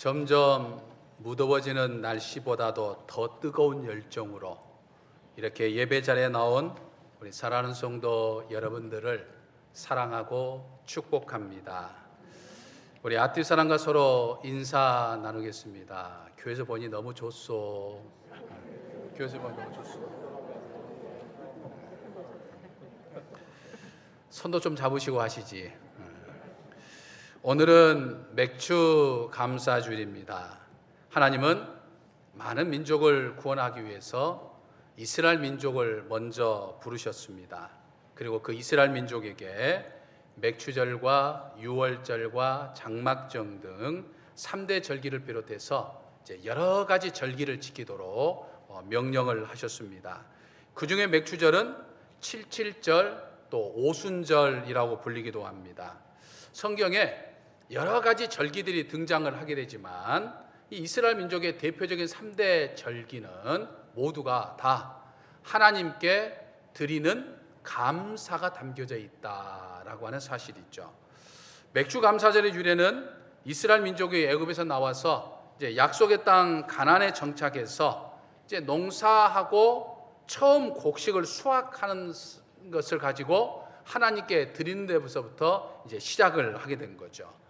점점 무더워지는 날씨보다도 더 뜨거운 열정으로 이렇게 예배 자리에 나온 우리 사랑하는 성도 여러분들을 사랑하고 축복합니다. 우리 앞뒤 사람과 서로 인사 나누겠습니다. 교회에서 보니 너무 좋소. 교회에서 보니 너무 좋소. 손도 좀 잡으시고 하시지. 오늘은 맥주 감사주일입니다. 하나님은 많은 민족을 구원하기 위해서 이스라엘 민족을 먼저 부르셨습니다. 그리고 그 이스라엘 민족에게 맥주절과 유월절과 장막절 등 3대 절기를 비롯해서 이제 여러 가지 절기를 지키도록 명령을 하셨습니다. 그 중에 맥주절은 칠칠절 또 오순절이라고 불리기도 합니다. 성경에 여러 가지 절기들이 등장을 하게 되지만 이 이스라엘 민족의 대표적인 3대 절기는 모두가 다 하나님께 드리는 감사가 담겨져 있다라고 하는 사실이죠. 맥주 감사절의 유래는 이스라엘 민족이 애굽에서 나와서 이제 약속의 땅 가나안에 정착해서 이제 농사하고 처음 곡식을 수확하는 것을 가지고 하나님께 드리는 데서부터 이제 시작을 하게 된 거죠.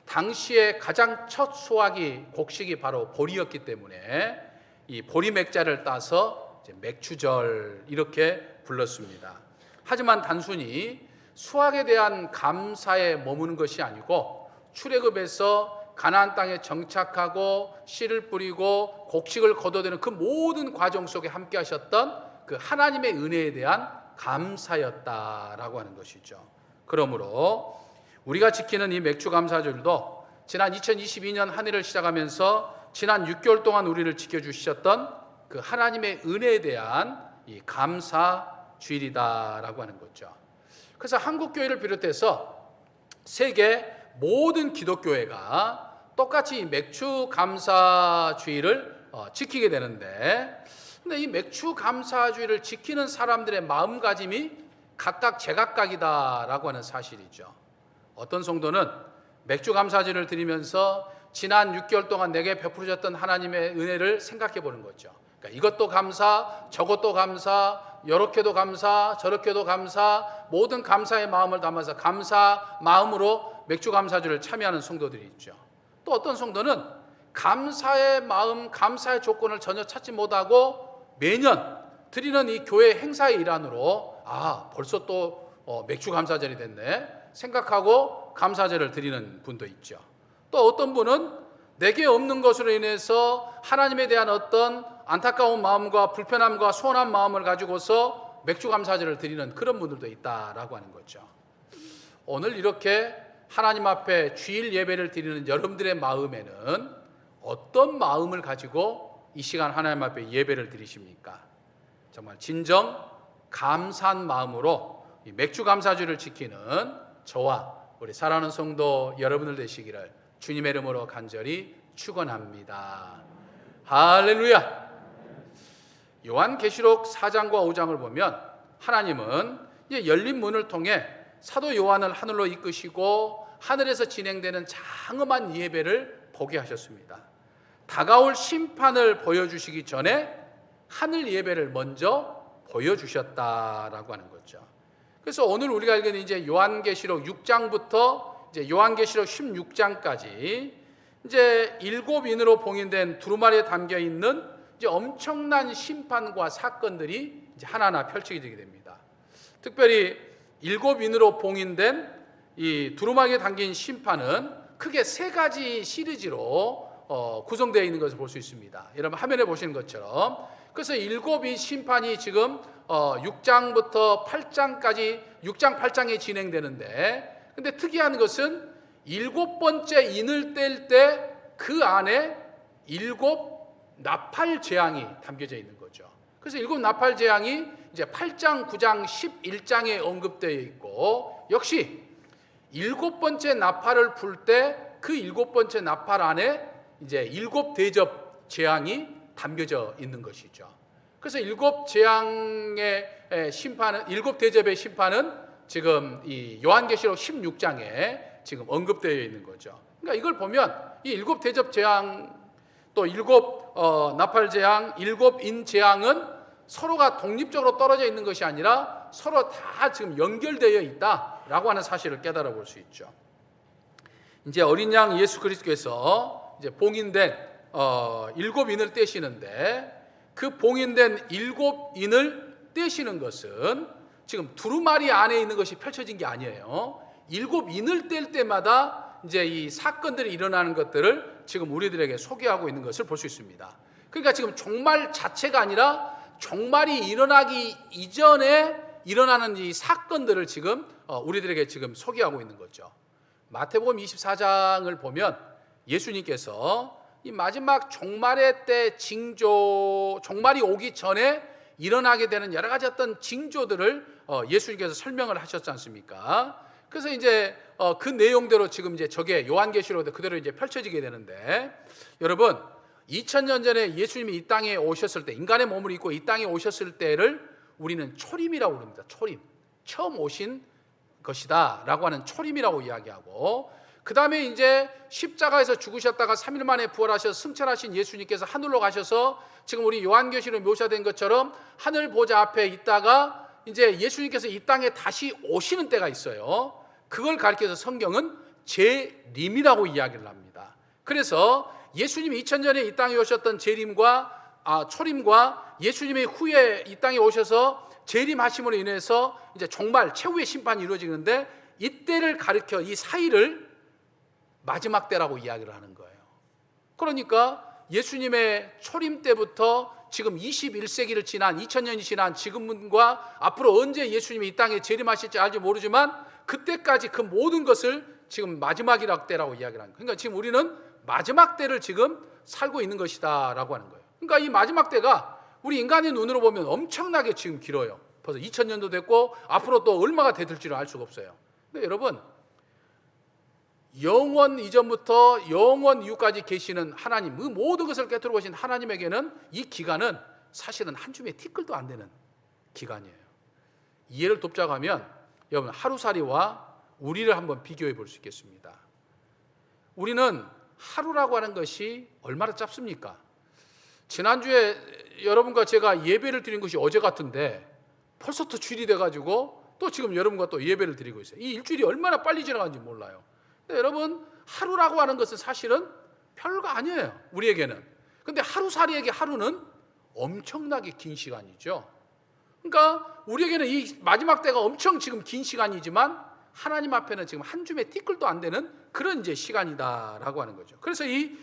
당시에 가장 첫 수확이 곡식이 바로 보리였기 때문에 이 보리 맥자를 따서 이제 맥주절 이렇게 불렀습니다. 하지만 단순히 수확에 대한 감사에 머무는 것이 아니고 출애굽에서 가나안 땅에 정착하고 씨를 뿌리고 곡식을 거둬들이는 그 모든 과정 속에 함께 하셨던 그 하나님의 은혜에 대한 감사였다라고 하는 것이죠. 그러므로 우리가 지키는 이 맥주 감사절도 지난 2022년 한 해를 시작하면서 지난 6개월 동안 우리를 지켜주셨던 그 하나님의 은혜에 대한 이 감사 주일이다라고 하는 거죠. 그래서 한국 교회를 비롯해서 세계 모든 기독교회가 똑같이 이 맥주 감사 주일을 지키게 되는데, 근데 이 맥주 감사주의를 지키는 사람들의 마음가짐이 각각 제각각이다라고 하는 사실이죠. 어떤 성도는 맥주 감사주의를 드리면서 지난 6개월 동안 내게 베풀어졌던 하나님의 은혜를 생각해 보는 거죠. 그러니까 이것도 감사, 저것도 감사, 이렇게도 감사, 저렇게도 감사, 모든 감사의 마음을 담아서 감사 마음으로 맥주 감사주의를 참여하는 성도들이 있죠. 또 어떤 성도는 감사의 마음, 감사의 조건을 전혀 찾지 못하고 매년 드리는 이 교회 행사의 일환으로 벌써 또 맥주 감사절이 됐네 생각하고 감사절을 드리는 분도 있죠. 또 어떤 분은 내게 없는 것으로 인해서 하나님에 대한 어떤 안타까운 마음과 불편함과 소원한 마음을 가지고서 맥주 감사절을 드리는 그런 분들도 있다라고 하는 거죠. 오늘 이렇게 하나님 앞에 주일 예배를 드리는 여러분들의 마음에는 어떤 마음을 가지고 이 시간 하나님 앞에 예배를 드리십니까? 정말 진정 감사한 마음으로 이 맥주 감사주를 지키는 저와 우리 사랑하는 성도 여러분들 되시기를 주님의 이름으로 간절히 축원합니다. 할렐루야. 요한계시록 4장과 5장을 보면 하나님은 열린 문을 통해 사도 요한을 하늘로 이끄시고 하늘에서 진행되는 장엄한 예배를 보게 하셨습니다. 다가올 심판을 보여주시기 전에 하늘 예배를 먼저 보여주셨다라고 하는 거죠. 그래서 오늘 우리가 알게 된 이제 요한계시록 6장부터 이제 요한계시록 16장까지 이제 7인으로 봉인된 두루마리에 담겨 있는 이제 엄청난 심판과 사건들이 이제 하나하나 펼쳐지게 됩니다. 특별히 7인으로 봉인된 이 두루마리에 담긴 심판은 크게 3가지 시리즈로 구성되어 있는 것을 볼 수 있습니다. 여러분 화면에 보시는 것처럼 그래서 7이 심판이 지금 6장부터 8장까지 6장 8장에 진행되는데, 근데 특이한 것은 7번째 인을 뗄 때 그 안에 7 나팔 재앙이 담겨져 있는 거죠. 그래서 7 나팔 재앙이 이제 8장, 9장, 11장에 언급되어 있고, 역시 7번째 나팔을 불 때 그 7번째 나팔 안에 이제 7 대접 재앙이 담겨져 있는 것이죠. 그래서 7 재앙의 심판은, 7 대접의 심판은 지금 이 요한계시록 16장에 지금 언급되어 있는 거죠. 그러니까 이걸 보면 이 일곱 대접 재앙, 또 일곱 나팔 재앙, 일곱 인 재앙은 서로가 독립적으로 떨어져 있는 것이 아니라 서로 다 지금 연결되어 있다라고 하는 사실을 깨달아 볼 수 있죠. 이제 어린 양 예수 그리스도께서 이제 봉인된 일곱 인을 떼시는데, 그 봉인된 일곱 인을 떼시는 것은 지금 두루마리 안에 있는 것이 펼쳐진 게 아니에요. 일곱 인을 뗄 때마다 이제 이 사건들이 일어나는 것들을 지금 우리들에게 소개하고 있는 것을 볼 수 있습니다. 그러니까 지금 종말 자체가 아니라 종말이 일어나기 이전에 일어나는 이 사건들을 지금 우리들에게 지금 소개하고 있는 거죠. 마태복음 24장을 보면 예수님께서 이 마지막 종말의 때 징조, 종말이 오기 전에 일어나게 되는 여러 가지 어떤 징조들을 예수님께서 설명을 하셨지 않습니까? 그래서 이제 그 내용대로 지금 이제 저게 요한계시록에 그대로 이제 펼쳐지게 되는데, 여러분 2000년 전에 예수님이 이 땅에 오셨을 때, 인간의 몸을 입고 이 땅에 오셨을 때를 우리는 초림이라고 부릅니다. 초림, 처음 오신 것이다 라고 하는 초림이라고 이야기하고, 그 다음에 이제 십자가에서 죽으셨다가 3일 만에 부활하셔서 승천하신 예수님께서 하늘로 가셔서 지금 우리 요한계시록에 묘사된 것처럼 하늘 보좌 앞에 있다가 이제 예수님께서 이 땅에 다시 오시는 때가 있어요. 그걸 가리켜서 성경은 재림이라고 이야기를 합니다. 그래서 예수님이 2000년에 이 땅에 오셨던 재림과 초림과 예수님의 후에 이 땅에 오셔서 재림하심으로 인해서 이제 정말 최후의 심판이 이루어지는데, 이때를 가리켜 이 사이를 마지막 때라고 이야기를 하는 거예요. 그러니까 예수님의 초림 때부터 지금 21세기를 지난 2000년이 지난 지금과 앞으로 언제 예수님이 이 땅에 재림하실지 알지 모르지만 그때까지 그 모든 것을 지금 마지막이라고 때라고 이야기를 하는 거예요. 그러니까 지금 우리는 마지막 때를 지금 살고 있는 것이다 라고 하는 거예요. 그러니까 이 마지막 때가 우리 인간의 눈으로 보면 엄청나게 지금 길어요. 벌써 2000년도 됐고 앞으로 또 얼마가 될지를 알 수가 없어요. 근데 여러분, 영원 이전부터 영원 이후까지 계시는 하나님, 그 모든 것을 꿰뚫어 보신 하나님에게는 이 기간은 사실은 한 줌의 티끌도 안 되는 기간이에요. 이해를 돕자고 하면 여러분, 하루살이와 우리를 한번 비교해 볼 수 있겠습니다. 우리는 하루라고 하는 것이 얼마나 짧습니까? 지난주에 여러분과 제가 예배를 드린 것이 어제 같은데 벌써 또 주일이 돼가지고 또 지금 여러분과 또 예배를 드리고 있어요. 이 일주일이 얼마나 빨리 지나가는지 몰라요. 근데 여러분, 하루라고 하는 것은 사실은 별거 아니에요, 우리에게는. 근데 하루살이에게 하루는 엄청나게 긴 시간이죠. 그러니까 우리에게는 이 마지막 때가 엄청 지금 긴 시간이지만 하나님 앞에는 지금 한 줌의 티끌도 안 되는 그런 이제 시간이다라고 하는 거죠. 그래서 이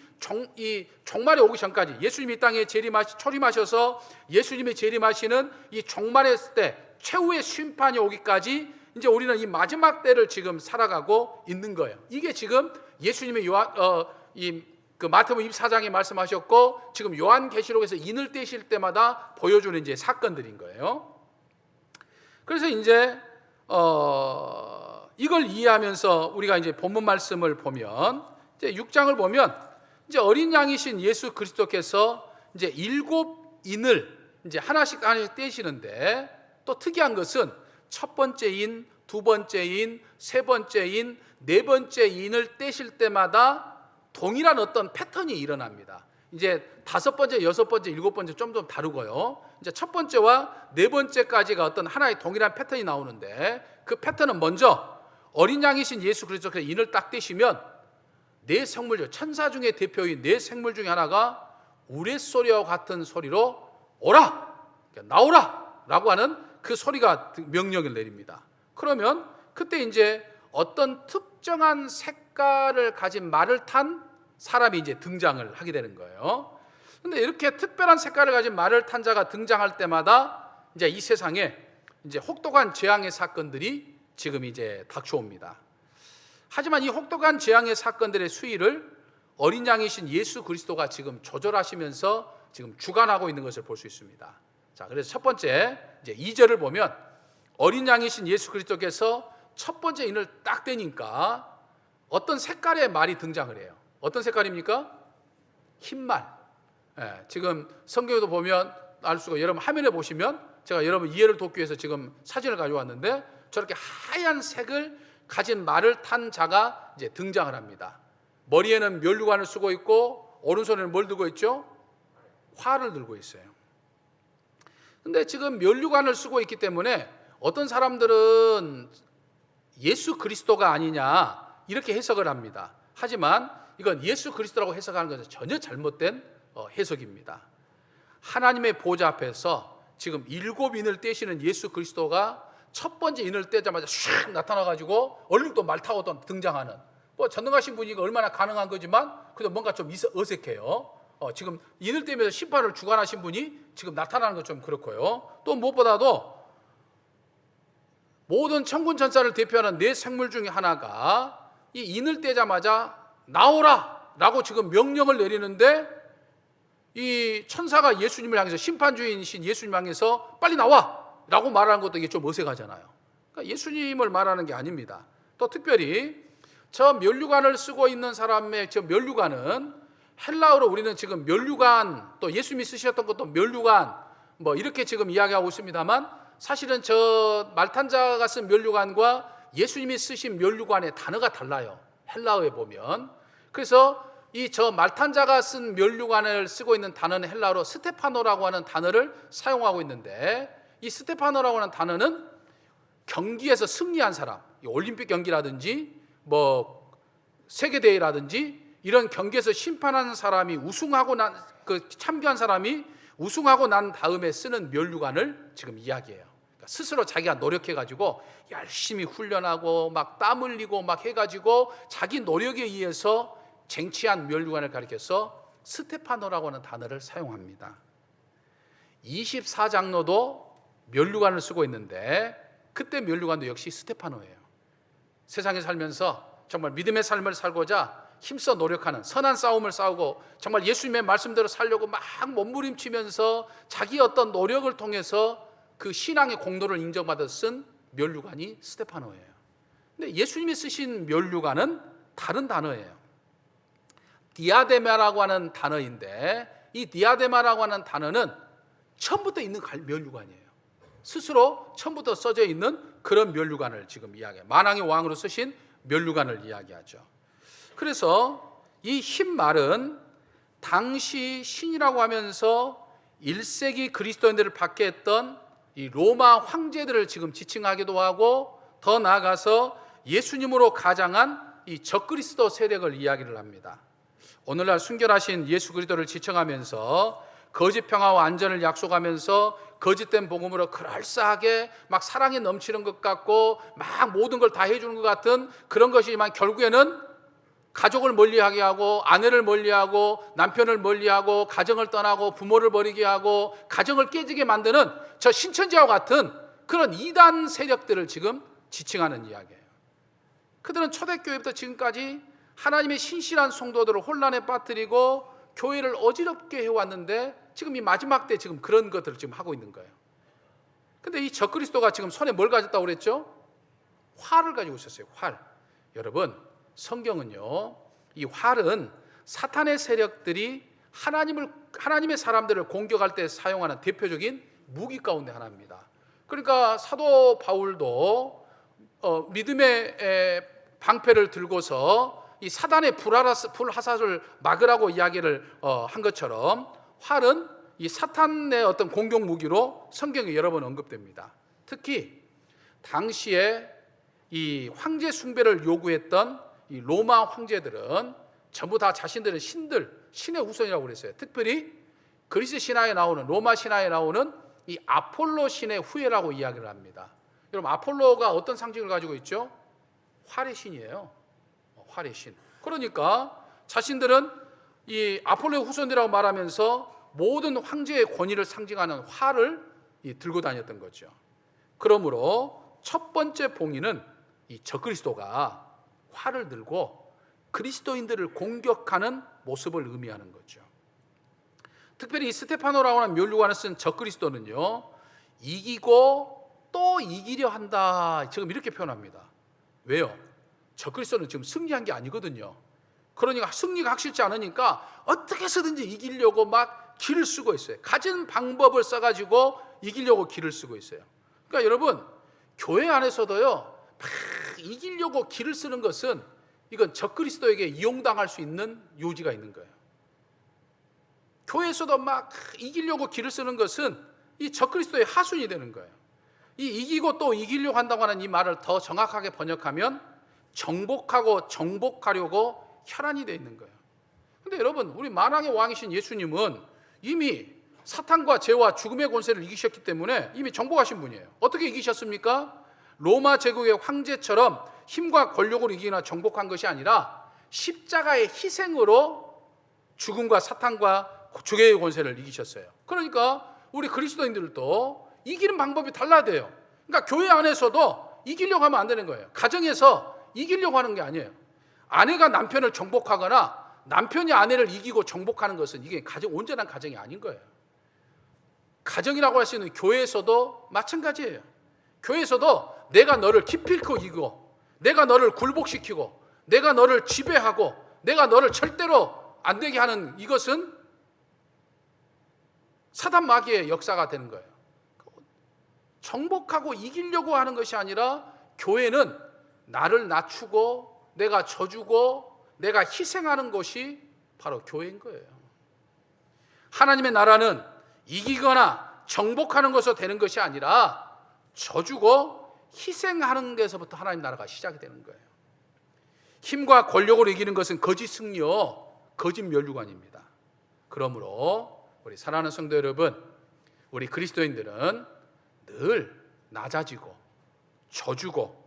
종말이 오기 전까지 예수님이 이 땅에 초림하셔서 예수님이 재림하시는 이 종말의 때 최후의 심판이 오기까지 이제 우리는 이 마지막 때를 지금 살아가고 있는 거예요. 이게 지금 예수님의 그 마태복음 24장에 말씀하셨고 지금 요한계시록에서 인을 떼실 때마다 보여주는 이제 사건들인 거예요. 그래서 이제 이걸 이해하면서 우리가 이제 본문 말씀을 보면 이제 6장을 보면 이제 어린 양이신 예수 그리스도께서 이제 일곱 인을 이제 하나씩 떼시는데, 또 특이한 것은 첫 번째 인, 두 번째 인, 세 번째 인, 네 번째 인을 떼실 때마다 동일한 어떤 패턴이 일어납니다. 이제 다섯 번째, 여섯 번째, 일곱 번째 좀 다르고요. 이제 첫 번째와 네 번째까지가 어떤 하나의 동일한 패턴이 나오는데, 그 패턴은 먼저 어린 양이신 예수 그리스도께서 인을 딱 떼시면 네 생물 중, 천사 중에 대표인 네 생물 중에 하나가 우레소리와 같은 소리로 오라, 나오라 라고 하는 그 소리가 명령을 내립니다. 그러면 그때 이제 어떤 특정한 색깔을 가진 말을 탄 사람이 이제 등장을 하게 되는 거예요. 근데 이렇게 특별한 색깔을 가진 말을 탄 자가 등장할 때마다 이제 이 세상에 이제 혹독한 재앙의 사건들이 지금 이제 닥쳐옵니다. 하지만 이 혹독한 재앙의 사건들의 수위를 어린 양이신 예수 그리스도가 지금 조절하시면서 지금 주관하고 있는 것을 볼 수 있습니다. 자, 그래서 첫 번째 이제 2절을 보면 어린 양이신 예수 그리스도께서 첫 번째 인을 딱 떼니까 어떤 색깔의 말이 등장을 해요. 어떤 색깔입니까? 흰말. 지금 성경에도 보면 알 수가, 여러분 화면에 보시면 제가 여러분 이해를 돕기 위해서 지금 사진을 가져왔는데 저렇게 하얀 색을 가진 말을 탄 자가 이제 등장을 합니다. 머리에는 면류관을 쓰고 있고 오른손에는 뭘 들고 있죠? 활을 들고 있어요. 근데 지금 면류관을 쓰고 있기 때문에 어떤 사람들은 예수 그리스도가 아니냐 이렇게 해석을 합니다. 하지만 이건 예수 그리스도라고 해석하는 것은 전혀 잘못된 해석입니다. 하나님의 보좌 앞에서 지금 7인을 떼시는 예수 그리스도가 첫 번째 인을 떼자마자 슉 나타나가지고 얼른 또 말 타고 또 등장하는, 뭐 전능하신 분이 얼마나 가능한 거지만 그래도 뭔가 좀 어색해요. 지금 인을 떼면서 심판을 주관하신 분이 지금 나타나는 것 좀 그렇고요. 또 무엇보다도 모든 천군 천사를 대표하는 네 생물 중에 하나가 이 인을 떼자마자 나오라 라고 지금 명령을 내리는데, 이 천사가 예수님을 향해서, 심판주이신 예수님 향해서 빨리 나와 라고 말하는 것도 이게 좀 어색하잖아요. 그러니까 예수님을 말하는 게 아닙니다. 또 특별히 저 면류관을 쓰고 있는 사람의 저 면류관은 헬라어로 우리는 지금 면류관, 또 예수님이 쓰셨던 것도 면류관 뭐 이렇게 지금 이야기하고 있습니다만, 사실은 저 말탄자가 쓴 면류관과 예수님이 쓰신 면류관의 단어가 달라요. 헬라어에 보면. 그래서 이 저 말탄자가 쓴 면류관을 쓰고 있는 단어는 헬라어로 스테파노라고 하는 단어를 사용하고 있는데, 이 스테파노라고 하는 단어는 경기에서 승리한 사람, 올림픽 경기라든지 뭐 세계대회라든지 이런 경기에서 심판하는 사람이 우승하고 참교한 사람이 우승하고 난 다음에 쓰는 면류관을 지금 이야기해요. 그러니까 스스로 자기가 노력해가지고 열심히 훈련하고 막 땀 흘리고 막 해가지고 자기 노력에 의해서 쟁취한 면류관을 가리켜서 스테파노라고 하는 단어를 사용합니다. 24장로도 면류관을 쓰고 있는데 그때 면류관도 역시 스테파노예요. 세상에 살면서 정말 믿음의 삶을 살고자 힘써 노력하는, 선한 싸움을 싸우고 정말 예수님의 말씀대로 살려고 막 몸부림치면서 자기 어떤 노력을 통해서 그 신앙의 공로를 인정받아 쓴 면류관이 스테파노예요. 근데 예수님이 쓰신 면류관은 다른 단어예요. 디아데마라고 하는 단어인데, 이 디아데마라고 하는 단어는 처음부터 있는 면류관이에요. 스스로 처음부터 써져 있는 그런 면류관을 지금 이야기해요. 만왕의 왕으로 쓰신 면류관을 이야기하죠. 그래서 이 흰 말은 당시 신이라고 하면서 1세기 그리스도인들을 박해했던 이 로마 황제들을 지금 지칭하기도 하고, 더 나아가서 예수님으로 가장한 이 적그리스도 세력을 이야기를 합니다. 오늘날 순결하신 예수 그리스도를 지칭하면서 거짓 평화와 안전을 약속하면서 거짓된 복음으로 그럴싸하게 막 사랑이 넘치는 것 같고 막 모든 걸 다 해주는 것 같은 그런 것이지만, 결국에는 가족을 멀리하게 하고 아내를 멀리하고 남편을 멀리하고 가정을 떠나고 부모를 버리게 하고 가정을 깨지게 만드는 저 신천지와 같은 그런 이단 세력들을 지금 지칭하는 이야기예요. 그들은 초대교회부터 지금까지 하나님의 신실한 성도들을 혼란에 빠뜨리고 교회를 어지럽게 해왔는데, 지금 이 마지막 때 지금 그런 것들을 지금 하고 있는 거예요. 근데 이 적그리스도가 지금 손에 뭘 가졌다고 그랬죠? 활을 가지고 있었어요. 활. 여러분, 성경은요, 이 활은 사탄의 세력들이 하나님의 사람들을 공격할 때 사용하는 대표적인 무기 가운데 하나입니다. 그러니까 사도 바울도 믿음의 방패를 들고서 이 사단의 불화살을 막으라고 이야기를 한 것처럼, 활은 이 사탄의 어떤 공격 무기로 성경에 여러 번 언급됩니다. 특히 당시에 이 황제 숭배를 요구했던 이 로마 황제들은 전부 다 자신들은 신의 후손이라고 그랬어요. 특별히 그리스 신화에 나오는, 로마 신화에 나오는 이 아폴로 신의 후예라고 이야기를 합니다. 여러분, 아폴로가 어떤 상징을 가지고 있죠? 활의 신이에요. 활의 신. 그러니까 자신들은 이 아폴로의 후손이라고 말하면서 모든 황제의 권위를 상징하는 활을 들고 다녔던 거죠. 그러므로 첫 번째 봉인은 이 적그리스도가 활을 들고 그리스도인들을 공격하는 모습을 의미하는 거죠. 특별히 이 스테파노라고 하는 면류관을 쓴 적그리스도는요, 이기고 또 이기려 한다, 지금 이렇게 표현합니다. 왜요? 적그리스도는 지금 승리한 게 아니거든요. 그러니까 승리가 확실치 않으니까 어떻게 해서든지 이기려고 막 길을 쓰고 있어요. 가진 방법을 써가지고 이기려고 길을 쓰고 있어요. 그러니까 여러분, 교회 안에서도요, 막 이기려고 길을 쓰는 것은 이건 적그리스도에게 이용당할 수 있는 요지가 있는 거예요. 교회에서도 막 이기려고 길을 쓰는 것은 이 적그리스도의 하순이 되는 거예요. 이 이기고 또 이기려고 한다고 하는 이 말을 더 정확하게 번역하면 정복하고 정복하려고 혈안이 되어 있는 거예요. 근데 여러분, 우리 만왕의 왕이신 예수님은 이미 사탄과 죄와 죽음의 권세를 이기셨기 때문에 이미 정복하신 분이에요. 어떻게 이기셨습니까? 로마 제국의 황제처럼 힘과 권력으로 이기나 정복한 것이 아니라 십자가의 희생으로 죽음과 사탄과 죄의 권세를 이기셨어요. 그러니까 우리 그리스도인들도 이기는 방법이 달라야 돼요. 그러니까 교회 안에서도 이기려고 하면 안 되는 거예요. 가정에서 이기려고 하는 게 아니에요. 아내가 남편을 정복하거나 남편이 아내를 이기고 정복하는 것은 이게 온전한 가정이 아닌 거예요. 가정이라고 할 수 있는 교회에서도 마찬가지예요. 교회에서도 내가 너를 기필코 이기고, 내가 너를 굴복시키고, 내가 너를 지배하고, 내가 너를 절대로 안 되게 하는 이것은 사단 마귀의 역사가 되는 거예요. 정복하고 이기려고 하는 것이 아니라 교회는 나를 낮추고 내가 져주고 내가 희생하는 것이 바로 교회인 거예요. 하나님의 나라는 이기거나 정복하는 것으로 되는 것이 아니라 져주고 희생하는 데서부터 하나님 나라가 시작이 되는 거예요. 힘과 권력으로 이기는 것은 거짓 승리요, 거짓 면류관입니다. 그러므로 우리 사랑하는 성도 여러분, 우리 그리스도인들은 늘 낮아지고 져주고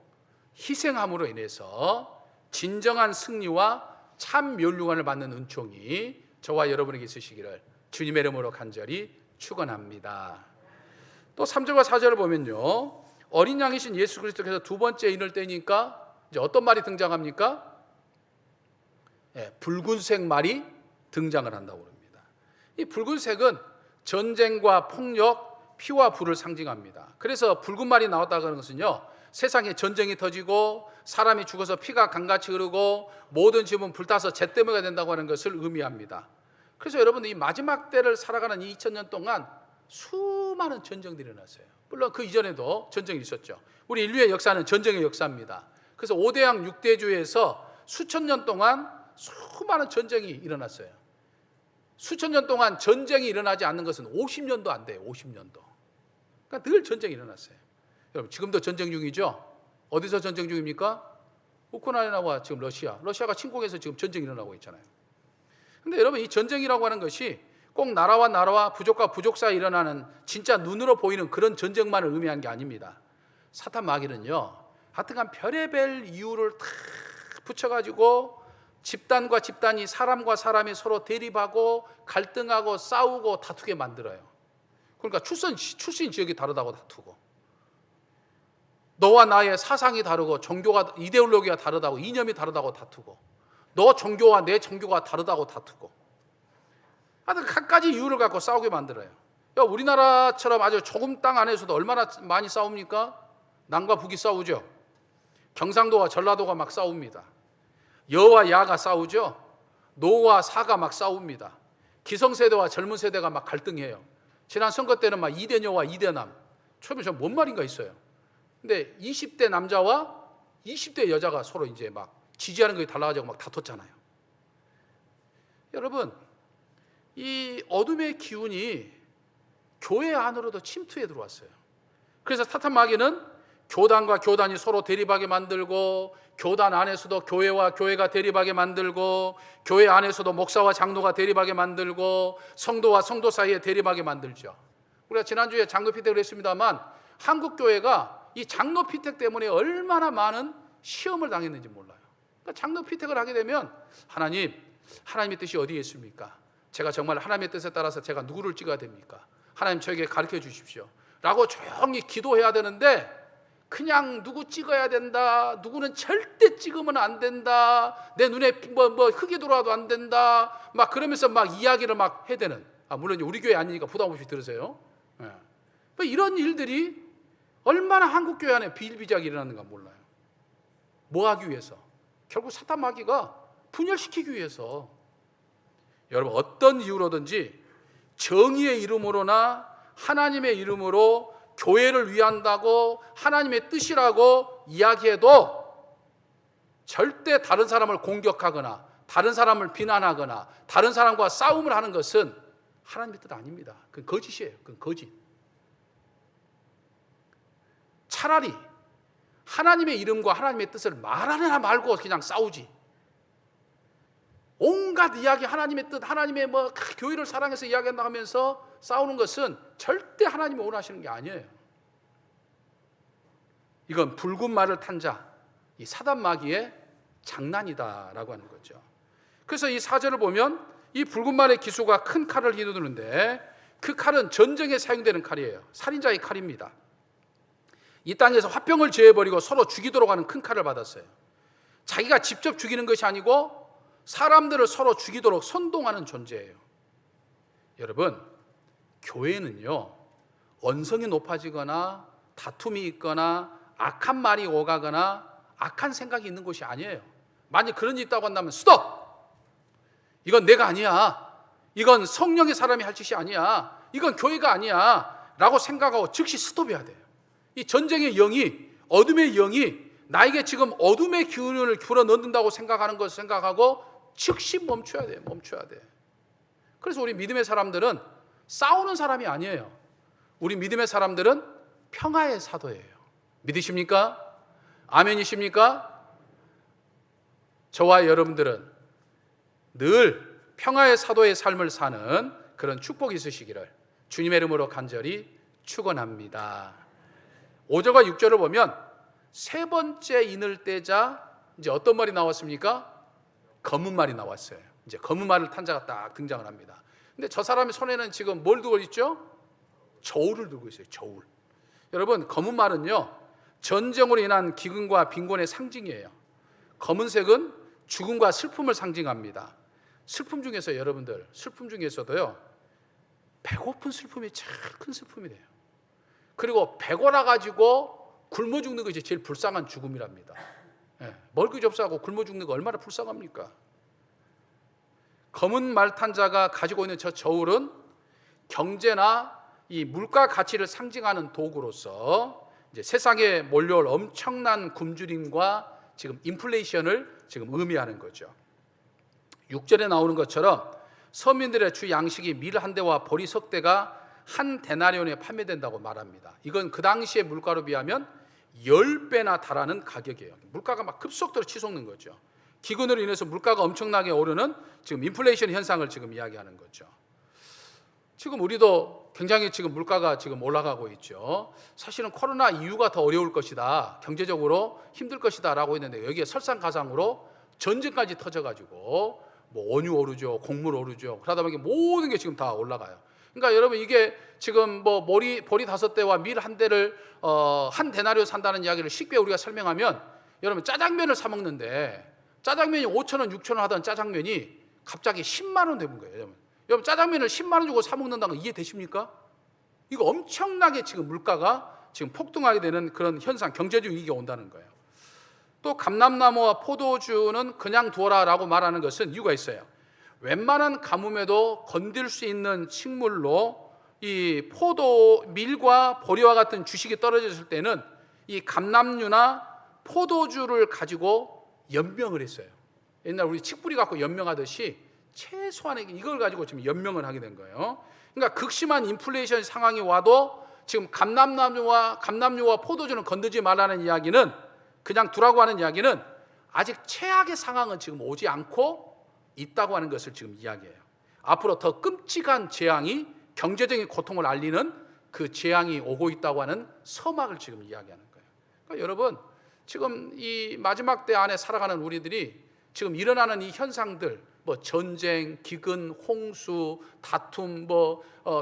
희생함으로 인해서 진정한 승리와 참 면류관을 받는 은총이 저와 여러분에게 있으시기를 주님의 이름으로 간절히 축원합니다. 또 3절과 4절을 보면요, 어린 양이신 예수 그리스도께서 두 번째 인을 떼니까 이제 어떤 말이 등장합니까? 붉은색 말이 등장을 한다고 합니다. 이 붉은색은 전쟁과 폭력, 피와 불을 상징합니다. 그래서 붉은 말이 나왔다고 하는 것은요, 세상에 전쟁이 터지고 사람이 죽어서 피가 강같이 흐르고 모든 집은 불타서 잿더미가 된다고 하는 것을 의미합니다. 그래서 여러분들 이 마지막 때를 살아가는 2000년 동안 수많은 전쟁들이 일어났어요. 물론 그 이전에도 전쟁이 있었죠. 우리 인류의 역사는 전쟁의 역사입니다. 그래서 5대양 6대주에서 수천 년 동안 수많은 전쟁이 일어났어요. 수천 년 동안 전쟁이 일어나지 않는 것은 50년도 안 돼요. 50년도. 그러니까 늘 전쟁이 일어났어요. 여러분, 지금도 전쟁 중이죠? 어디서 전쟁 중입니까? 우크라이나와 지금 러시아가 침공해서 지금 전쟁이 일어나고 있잖아요. 근데 여러분, 이 전쟁이라고 하는 것이 꼭 나라와 나라와 부족과 부족 사이에 일어나는 진짜 눈으로 보이는 그런 전쟁만을 의미하는 게 아닙니다. 사탄 마귀는요, 하여튼간 별의별 이유를 다 붙여가지고 집단과 집단이, 사람과 사람이 서로 대립하고 갈등하고 싸우고 다투게 만들어요. 그러니까 출신 지역이 다르다고 다투고, 너와 나의 사상이 다르고 종교가, 이데올로기가 다르다고, 이념이 다르다고 다투고, 너 종교와 내 종교가 다르다고 다투고, 하여튼 갖가지 이유를 갖고 싸우게 만들어요. 우리나라처럼 아주 조금 땅 안에서도 얼마나 많이 싸웁니까? 남과 북이 싸우죠. 경상도와 전라도가 막 싸웁니다. 여와 야가 싸우죠. 노와 사가 막 싸웁니다. 기성세대와 젊은 세대가 막 갈등해요. 지난 선거 때는 막 2대녀와 2대남. 처음에 저 뭔 말인가 있어요. 근데 20대 남자와 20대 여자가 서로 이제 막 지지하는 것이 달라가지고 막 다퉜잖아요. 여러분, 이 어둠의 기운이 교회 안으로도 침투해 들어왔어요. 그래서 사탄 마귀는 교단과 교단이 서로 대립하게 만들고, 교단 안에서도 교회와 교회가 대립하게 만들고, 교회 안에서도 목사와 장로가 대립하게 만들고, 성도와 성도 사이에 대립하게 만들죠. 우리가 지난주에 장로 피택을 했습니다만, 한국 교회가 이 장로 피택 때문에 얼마나 많은 시험을 당했는지 몰라요. 그러니까 장로 피택을 하게 되면 하나님의 뜻이 어디에 있습니까? 제가 정말 하나님의 뜻에 따라서 제가 누구를 찍어야 됩니까? 하나님 저에게 가르쳐 주십시오 라고 조용히 기도해야 되는데, 그냥 누구 찍어야 된다, 누구는 절대 찍으면 안 된다, 내 눈에 뭐 흙이 들어와도 안 된다, 막 그러면서 막 이야기를 막 해야 되는, 물론 우리 교회 아니니까 부담 없이 들으세요. 이런 일들이 얼마나 한국 교회 안에 비일비재하게 일어나는가 몰라요. 뭐 하기 위해서? 결국 사탄 마귀가 분열시키기 위해서. 여러분, 어떤 이유로든지 정의의 이름으로나 하나님의 이름으로 교회를 위한다고 하나님의 뜻이라고 이야기해도 절대 다른 사람을 공격하거나 다른 사람을 비난하거나 다른 사람과 싸움을 하는 것은 하나님의 뜻 아닙니다. 그건 거짓이에요. 그건 거짓. 차라리 하나님의 이름과 하나님의 뜻을 말하느냐 말고 그냥 싸우지. 온갖 이야기, 하나님의 뜻, 하나님의 교회를 사랑해서 이야기한다 하면서 싸우는 것은 절대 하나님이 원하시는 게 아니에요. 이건 붉은 말을 탄 자, 이 사단 마귀의 장난이다라고 하는 거죠. 그래서 이 4절을 보면 이 붉은 말의 기수가 큰 칼을 휘두르는데 그 칼은 전쟁에 사용되는 칼이에요. 살인자의 칼입니다. 이 땅에서 화병을 제해버리고 서로 죽이도록 하는 큰 칼을 받았어요. 자기가 직접 죽이는 것이 아니고 사람들을 서로 죽이도록 선동하는 존재예요. 여러분, 교회는요, 언성이 높아지거나 다툼이 있거나 악한 말이 오가거나 악한 생각이 있는 곳이 아니에요. 만약 그런 일이 있다고 한다면 스톱! 이건 내가 아니야. 이건 성령의 사람이 할 짓이 아니야. 이건 교회가 아니야. 라고 생각하고 즉시 스톱해야 돼요. 이 전쟁의 영이, 어둠의 영이 나에게 지금 어둠의 기운을 불어넣는다고 생각하는 것을 생각하고 즉시 멈춰야 돼요. 멈춰야 돼. 그래서 우리 믿음의 사람들은 싸우는 사람이 아니에요. 우리 믿음의 사람들은 평화의 사도예요. 믿으십니까? 아멘이십니까? 저와 여러분들은 늘 평화의 사도의 삶을 사는 그런 축복이 있으시기를 주님의 이름으로 간절히 축원합니다. 5절과 6절을 보면 세 번째 인을 떼자 이제 어떤 말이 나왔습니까? 검은 말이 나왔어요. 이제 검은 말을 탄 자가 딱 등장을 합니다. 근데 저 사람의 손에는 지금 뭘 들고 있죠? 저울을 들고 있어요. 저울. 여러분, 검은 말은요, 전쟁으로 인한 기근과 빈곤의 상징이에요. 검은색은 죽음과 슬픔을 상징합니다. 슬픔 중에서 여러분들, 슬픔 중에서도요, 배고픈 슬픔이 제일 큰 슬픔이 돼요. 그리고 배고라 가지고 굶어 죽는 것이 제일 불쌍한 죽음이랍니다. 먹을 게 없어하고 굶어 죽는 거 얼마나 불쌍합니까? 검은 말 탄 자가 가지고 있는 저 저울은 경제나 이 물가 가치를 상징하는 도구로서 이제 세상에 몰려올 엄청난 굶주림과 지금 인플레이션을 지금 의미하는 거죠. 6절에 나오는 것처럼 서민들의 주 양식이 밀 한 대와 보리 석 대가 한 데나리온에 판매된다고 말합니다. 이건 그 당시의 물가로 비하면 10배나 달하는 가격이에요. 물가가 막 급속도로 치솟는 거죠. 기근으로 인해서 물가가 엄청나게 오르는 지금 인플레이션 현상을 지금 이야기하는 거죠. 지금 우리도 굉장히 지금 물가가 지금 올라가고 있죠. 사실은 코로나 이후가 더 어려울 것이다, 경제적으로 힘들 것이다 라고 했는데 여기에 설상가상으로 전쟁까지 터져가지고 원유 오르죠, 곡물 오르죠. 그러다 보니까 모든 게 지금 다 올라가요. 그러니까 여러분, 이게 지금 보리 5대와 밀 한 대를 한 데나리온 산다는 이야기를 쉽게 우리가 설명하면, 여러분, 짜장면을 사 먹는데 짜장면이 5,000원, 6,000원 하던 짜장면이 갑자기 10만 원 되는 거예요. 여러분, 짜장면을 10만 원 주고 사 먹는다는 거 이해되십니까? 이거 엄청나게 지금 물가가 지금 폭등하게 되는 그런 현상, 경제적 위기가 온다는 거예요. 또 감람나무와 포도주는 그냥 두어라라고 말하는 것은 이유가 있어요. 웬만한 가뭄에도 건들 수 있는 식물로 이 포도, 밀과 보리와 같은 주식이 떨어졌을 때는 이 감람류나 포도주를 가지고 연명을 했어요. 옛날 우리 칡뿌리 갖고 연명하듯이 최소한의 이걸 가지고 지금 연명을 하게 된 거예요. 그러니까 극심한 인플레이션 상황이 와도 지금 감람류와 포도주는 건드지 말라는 이야기는, 그냥 두라고 하는 이야기는 아직 최악의 상황은 지금 오지 않고 있다고 하는 것을 지금 이야기해요. 앞으로 더 끔찍한 재앙이, 경제적인 고통을 알리는 그 재앙이 오고 있다고 하는 서막을 지금 이야기하는 거예요. 그러니까 여러분, 지금 이 마지막 때 안에 살아가는 우리들이 지금 일어나는 이 현상들, 전쟁, 기근, 홍수, 다툼,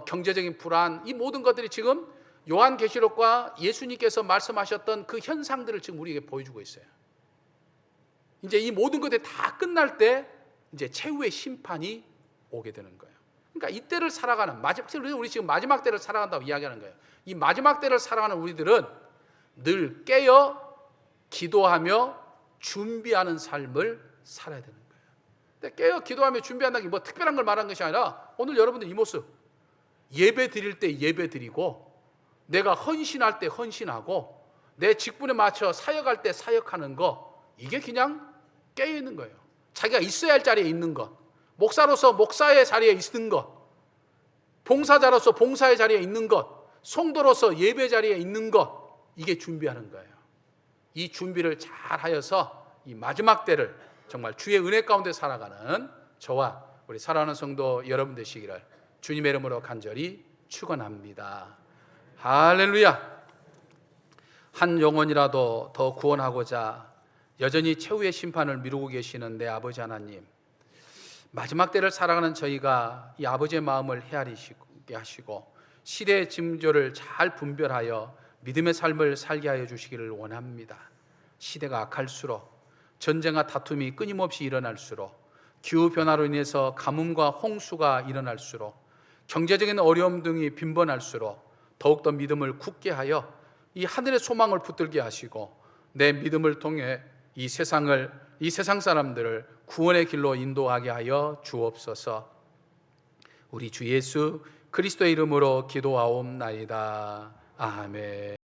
경제적인 불안, 이 모든 것들이 지금 요한계시록과 예수님께서 말씀하셨던 그 현상들을 지금 우리에게 보여주고 있어요. 이제 이 모든 것들이 다 끝날 때 이제 최후의 심판이 오게 되는 거예요. 그러니까 이때를 살아가는 우리 지금 마지막 때를 살아간다고 이야기하는 거예요. 이 마지막 때를 살아가는 우리들은 늘 깨어 기도하며 준비하는 삶을 살아야 되는 거예요. 근데 깨어 기도하며 준비한다는 게 특별한 걸 말하는 것이 아니라, 오늘 여러분들 이 모습, 예배 드릴 때 예배 드리고, 내가 헌신할 때 헌신하고, 내 직분에 맞춰 사역할 때 사역하는 거, 이게 그냥 깨어 있는 거예요. 자기가 있어야 할 자리에 있는 것, 목사로서 목사의 자리에 있는 것, 봉사자로서 봉사의 자리에 있는 것, 성도로서 예배 자리에 있는 것, 이게 준비하는 거예요. 이 준비를 잘 하여서 이 마지막 때를 정말 주의 은혜 가운데 살아가는 저와 우리 사랑하는 성도 여러분 되시기를 주님의 이름으로 간절히 축원합니다. 할렐루야. 한 영혼이라도 더 구원하고자 여전히 최후의 심판을 미루고 계시는 내 아버지 하나님, 마지막 때를 살아가는 저희가 이 아버지의 마음을 헤아리게 하시고 시대의 징조를 잘 분별하여 믿음의 삶을 살게 하여 주시기를 원합니다. 시대가 악할수록, 전쟁과 다툼이 끊임없이 일어날수록, 기후변화로 인해서 가뭄과 홍수가 일어날수록, 경제적인 어려움 등이 빈번할수록 더욱더 믿음을 굳게 하여 이 하늘의 소망을 붙들게 하시고 내 믿음을 통해 이 세상 사람들을 구원의 길로 인도하게 하여 주옵소서. 우리 주 예수 그리스도의 이름으로 기도하옵나이다. 아멘.